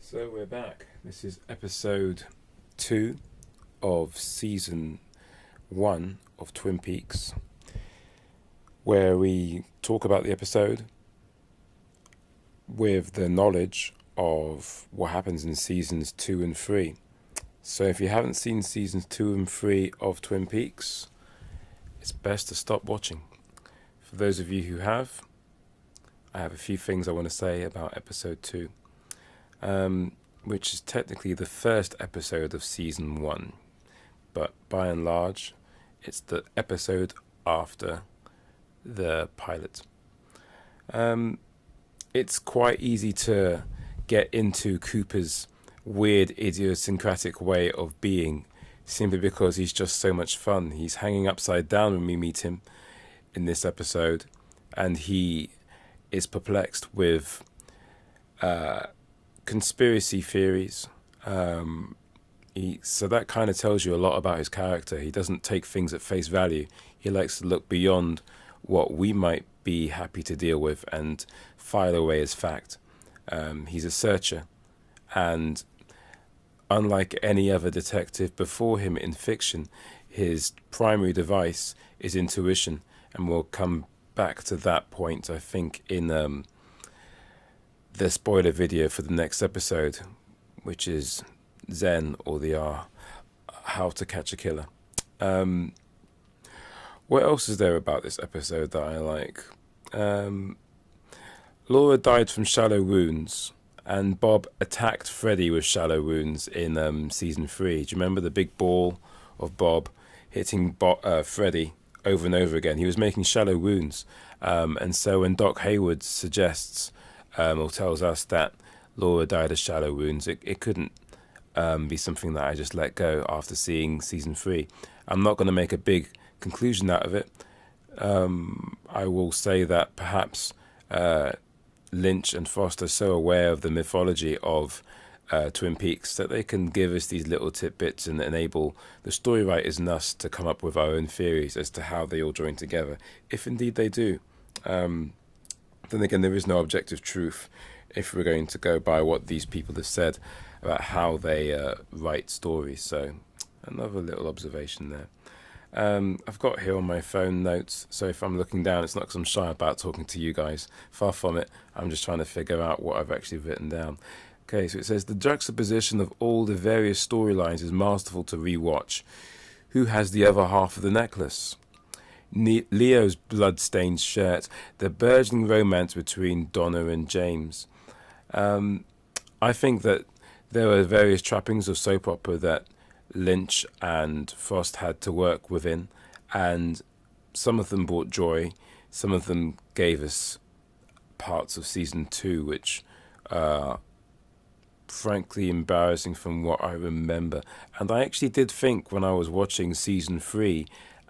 So we're back. This is episode 2 of season 1 of Twin Peaks, where we talk about the episode with the knowledge of what happens in seasons 2 and 3. So if you haven't seen seasons 2 and 3 of Twin Peaks, it's best to stop watching. For those of you who have, I have a few things I want to say about episode 2. Which is technically the first episode of season 1, but by and large it's the episode after the pilot. It's quite easy to get into Cooper's weird idiosyncratic way of being simply because he's just so much fun. He's hanging upside down when we meet him in this episode, and he is perplexed with conspiracy theories. So that kind of tells you a lot about his character. He doesn't take things at face value. He likes to look beyond what we might be happy to deal with and file away as fact. He's a searcher, and unlike any other detective before him in fiction, his primary device is intuition, and we'll come back to that point, I think, in the spoiler video for the next episode, which is Zen, or the How to Catch a Killer. What else is there about this episode that I like? Laura died from shallow wounds, and Bob attacked Freddy with shallow wounds in season 3. Do you remember the big ball of Bob hitting Freddy over and over again? He was making shallow wounds, and so when Doc Hayward suggests or tells us that Laura died of shallow wounds, it couldn't be something that I just let go after seeing season 3. I'm not going to make a big conclusion out of it. I will say that perhaps Lynch and Frost are so aware of the mythology of Twin Peaks that they can give us these little tidbits and enable the story writers and us to come up with our own theories as to how they all join together, if indeed they do. Then again, there is no objective truth if we're going to go by what these people have said about how they write stories. So another little observation there. I've got here on my phone notes, so if I'm looking down, it's not because I'm shy about talking to you guys. Far from it. I'm just trying to figure out what I've actually written down. Okay, so it says, the juxtaposition of all the various storylines is masterful to rewatch. Who has the other half of the necklace? Leo's blood-stained shirt, the burgeoning romance between Donna and James. I think that there are various trappings of soap opera that Lynch and Frost had to work within, and some of them brought joy, some of them gave us parts of season 2 which are frankly embarrassing from what I remember. And I actually did think when I was watching season 3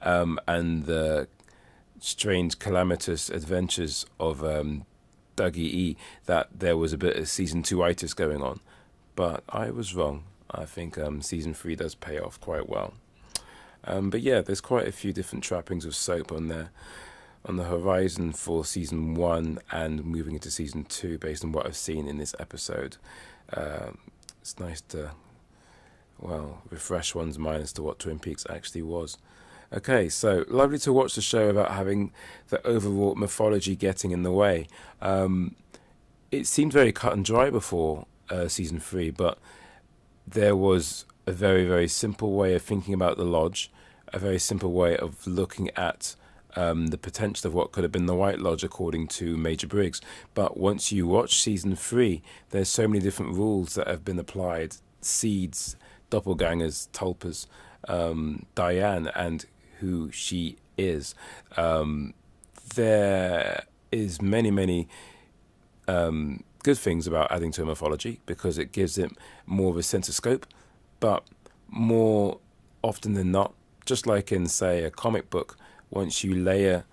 and the strange calamitous adventures of Dougie E, that there was a bit of season 2-itis going on, but I was wrong. I think season 3 does pay off quite well. But yeah, there's quite a few different trappings of soap on there on the horizon for season 1 and moving into season 2 based on what I've seen in this episode. It's nice to, refresh one's mind as to what Twin Peaks actually was. Okay, so lovely to watch the show without having the overwrought mythology getting in the way. It seemed very cut and dry before season 3, but there was a very, very simple way of thinking about the Lodge, a very simple way of looking at the potential of what could have been the White Lodge according to Major Briggs. But once you watch season 3, there's so many different rules that have been applied. Seeds, doppelgangers, tulpas, Diane, and who she is. There is many good things about adding to a mythology because it gives it more of a sense of scope, but more often than not, just like in, say, a comic book, once you layer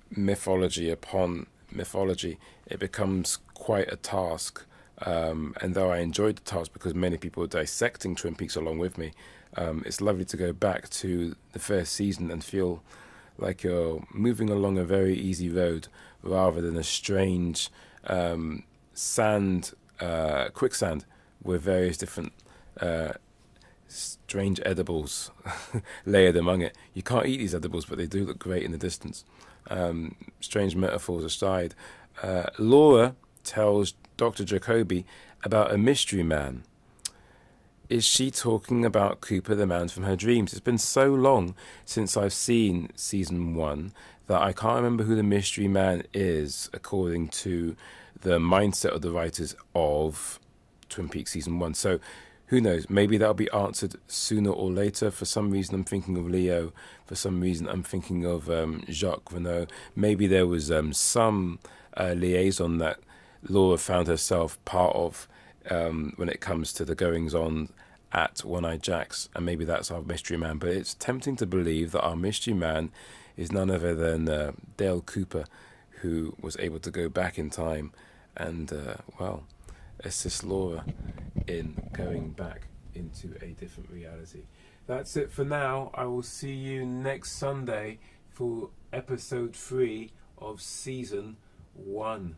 mythology upon mythology, it becomes quite a task. And though I enjoyed the task because many people are dissecting Twin Peaks along with me, it's lovely to go back to the first season and feel like you're moving along a very easy road rather than a strange quicksand with various different strange edibles layered among it. You can't eat these edibles, but they do look great in the distance. Strange metaphors aside, Laura tells Dr. Jacoby about a mystery man. Is she talking about Cooper, the man from her dreams? It's been so long since I've seen season 1 that I can't remember who the mystery man is, according to the mindset of the writers of Twin Peaks season 1. So who knows? Maybe that'll be answered sooner or later. For some reason, I'm thinking of Leo. For some reason, I'm thinking of Jacques Renault. Maybe there was some liaison that Laura found herself part of when it comes to the goings-on at One-Eyed Jack's, and maybe that's our mystery man. But it's tempting to believe that our mystery man is none other than Dale Cooper, who was able to go back in time and, assist Laura in going back into a different reality. That's it for now. I will see you next Sunday for episode 3 of season 1.